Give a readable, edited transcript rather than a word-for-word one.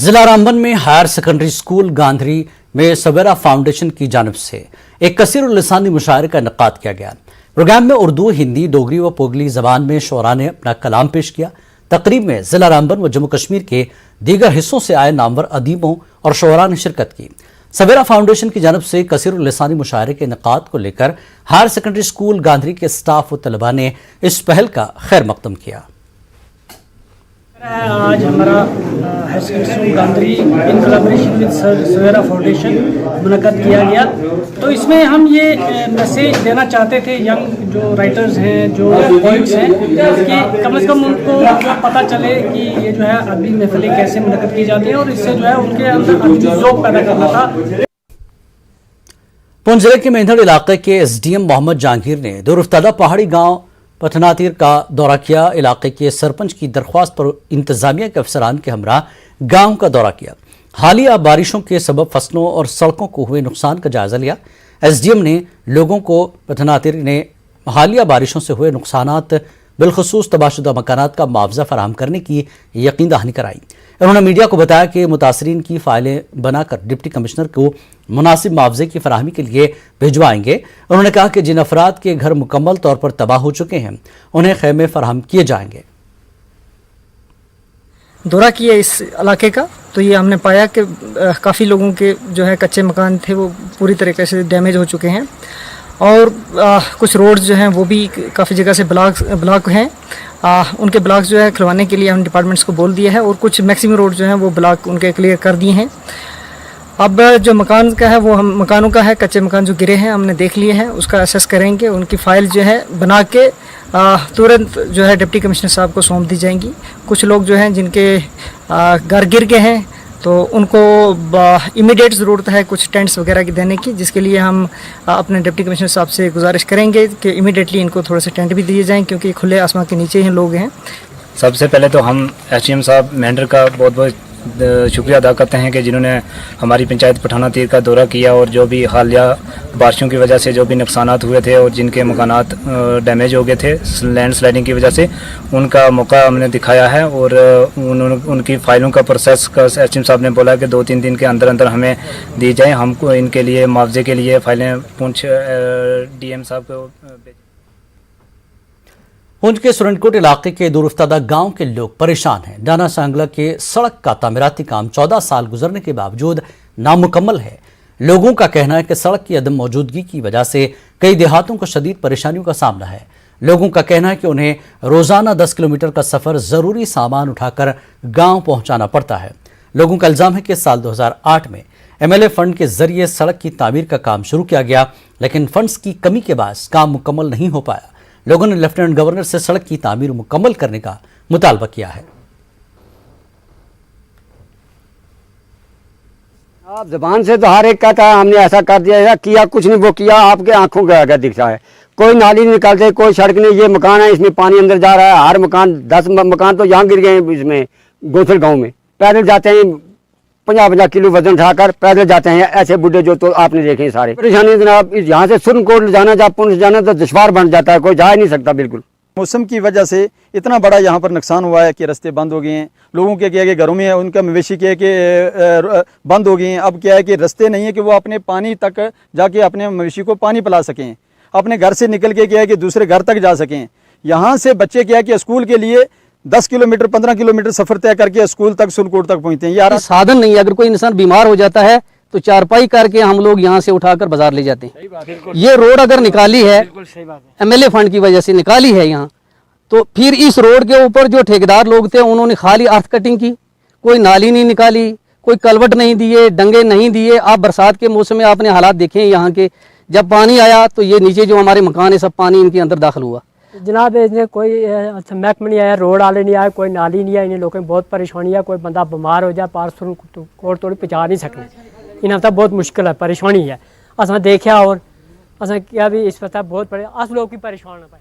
जिला रामबन में higher secondary school Gandhari में सवेरा फाउंडेशन की जानिब से एक कसीर लिसानी मुशायरे का इनेकाद किया गया। प्रोग्राम में उर्दू, हिंदी, डोगरी व पोगली जबान में शोरा ने अपना कलाम पेश किया। तकरीब में जिला रामबन व जम्मू कश्मीर के दीगर हिस्सों से आए नामवर अदीबों और शोरा ने शिरकत की। सवेरा फाउंडेशन की जानिब से कसीर लिसानी मुशायरे के इनेकाद को लेकर हायर सेकेंडरी स्कूल गांधरी के स्टाफ व तलबा ने इस पहल का खैर मकदम किया। आज हमारा higher secondary school Gandhari in collaboration with Savera foundation मुनक़द किया गया। तो इसमें हम ये मैसेज देना चाहते थे यंग जो राइटर्स हैं, जो पोइट्स हैं, कि कम से कम उनको पता चले कि ये जो है अदबी महफिलें कैसे मुनक़द की जाती हैं और इससे जो है उनके अंदर अदबी ज़ौक़ पैदा करना था। पुंछ जिले के मेंढड़ इलाके के एसडीएम मोहम्मद जहांगीर ने दूरअफ्तादा पहाड़ी गांव पथनातीर का दौरा किया। इलाके के सरपंच की दरख्वास्त पर इंतजामिया के अफसरान के हमरा गांव का दौरा किया। हालिया बारिशों के सबब फसलों और सड़कों को हुए नुकसान का जायजा लिया। एसडीएम ने लोगों को पथनातीर ने हालिया बारिशों से हुए नुकसानात बिलखसूस तबाहशुदा मकानात का मुआवजा फराहम करने की यकीन दहानी कराई। उन्होंने मीडिया को बताया कि मुतासरीन की फाइलें बनाकर डिप्टी कमिश्नर को मुनासिब मुआवजे की फराहमी के लिए भिजवाएंगे। उन्होंने कहा कि जिन अफराद के घर मुकम्मल तौर पर तबाह हो चुके हैं उन्हें खैमे फराहम किए जाएंगे। दौरा किया इस इलाके का, तो ये हमने पाया कि काफ़ी लोगों के जो है कच्चे मकान थे वो पूरी तरीके से डैमेज हो चुके हैं और कुछ रोड्स जो हैं वो भी काफ़ी जगह से ब्लॉक हैं। उनके ब्लॉक्स जो है खुलवाने के लिए हम डिपार्टमेंट्स को बोल दिया है और कुछ मैक्सिमम रोड जो हैं वो ब्लॉक उनके क्लियर कर दिए हैं। अब जो मकान का है वो हम मकानों का है, कच्चे मकान जो गिरे हैं हमने देख लिए हैं, उसका असेस करेंगे। उनकी फ़ाइल जो है बना के तुरंत जो है डिप्टी कमिश्नर साहब को सौंप दी जाएंगी। कुछ लोग जो हैं जिनके घर गिर गए हैं तो उनको इमीडिएट ज़रूरत है कुछ टेंट्स वगैरह की देने की, जिसके लिए हम अपने डिप्टी कमिश्नर साहब से गुजारिश करेंगे कि इमीडिएटली इनको थोड़े से टेंट भी दिए जाएं, क्योंकि खुले आसमान के नीचे ही लोग हैं। सबसे पहले तो हम एसडीएम साहब मेंढर का बहुत बहुत शुक्रिया अदा करते हैं कि जिन्होंने हमारी पंचायत पठानातीर का दौरा किया और जो भी हालिया बारिशों की वजह से जो भी नुकसानात हुए थे और जिनके मकानात डैमेज हो गए थे लैंड स्लाइडिंग की वजह से, उनका मौका हमने दिखाया है और उनकी फ़ाइलों का प्रोसेस का एसडीएम साहब ने बोला कि 2-3 दिन के अंदर अंदर हमें दी जाए। हमको इनके लिए मुआवजे के लिए फ़ाइलें पुंछ डीएम साहब को पुंछ के सुरनकोट इलाके के दूरअफ्तादा गांव के लोग परेशान हैं। डाना सांगला के सड़क का तामीराती काम 14 साल गुजरने के बावजूद नामुकम्मल है। लोगों का कहना है कि सड़क की अदम मौजूदगी की वजह से कई देहातों को शदीद परेशानियों का सामना है। लोगों का कहना है कि उन्हें रोजाना 10 किलोमीटर का सफर जरूरी सामान उठाकर गांव पहुंचाना पड़ता है। लोगों का इल्जाम है कि साल 2008 में एमएलए फंड के जरिए सड़क की तामीर का काम शुरू किया गया, लेकिन फंड्स की कमी के बायस काम मुकम्मल नहीं हो पाया। लोगों ने लेफ्टिनेंट गवर्नर से सड़क की तामीर मुकम्मल करने का मुतालबा किया है। आप जबान से तो हर एक कहता है हमने ऐसा कर दिया, ऐसा किया, कुछ नहीं वो किया, आपके आंखों के आगे दिखता है। कोई नाली नहीं निकालते, कोई सड़क नहीं। ये मकान है, इसमें पानी अंदर जा रहा है। हर मकान 10 मकान तो यहाँ गिर गए हैं। इसमें गोथल गांव में पैदल जाते हैं, 50-50 किलो वजन उठाकर पैदल जाते हैं ऐसे बुढ़े जो तो आपने देखे सारे। परेशानी जनाब, यहाँ से सुरनकोट जाना जब पुंछ जाना तो दुश्वार बन जाता है, कोई जा ही नहीं सकता बिल्कुल। मौसम की वजह से इतना बड़ा यहाँ पर नुकसान हुआ है कि रास्ते बंद हो गए हैं। लोगों के क्या है कि घरों में उनका मवेशी के बंद हो गए हैं। अब क्या है कि रास्ते नहीं है कि वो अपने पानी तक जाके अपने मवेशी को पानी पिला सकें, अपने घर से निकल के क्या है कि दूसरे घर तक जा सकें। यहाँ से बच्चे क्या है कि स्कूल के लिए 10 किलोमीटर 15 किलोमीटर सफर तय करके स्कूल तक सुरनकोट तक पहुंचते हैं। यार साधन नहीं है। अगर कोई इंसान बीमार हो जाता है तो चारपाई करके हम लोग यहाँ से उठाकर बाजार ले जाते हैं। ये रोड अगर निकाली है एमएलए फंड की वजह से निकाली है यहाँ, तो फिर इस रोड के ऊपर जो ठेकेदार लोग थे उन्होंने खाली अर्थ कटिंग की, कोई नाली नहीं निकाली, कोई कलवट नहीं दिए, डंगे नहीं दिए। आप बरसात के मौसम में आपने हालात देखे यहाँ के, जब पानी आया तो ये नीचे जो हमारे मकान है सब पानी इनके अंदर दाखिल हुआ। जनाब इसने कोई महकमा नहीं आया, रोड वाले नहीं आए, कोई नाली नहीं आई। इन्हें लोगों की बहुत परेशानी है। कोई बंदा बीमार हो जाए पार्सल कोट तोड़ पहुँचा नहीं सकते। इन्हें तो बहुत मुश्किल है, परेशानी है। अस देखा और अस क्या भी इस पता बहुत बड़े अस लोग की परेशान है।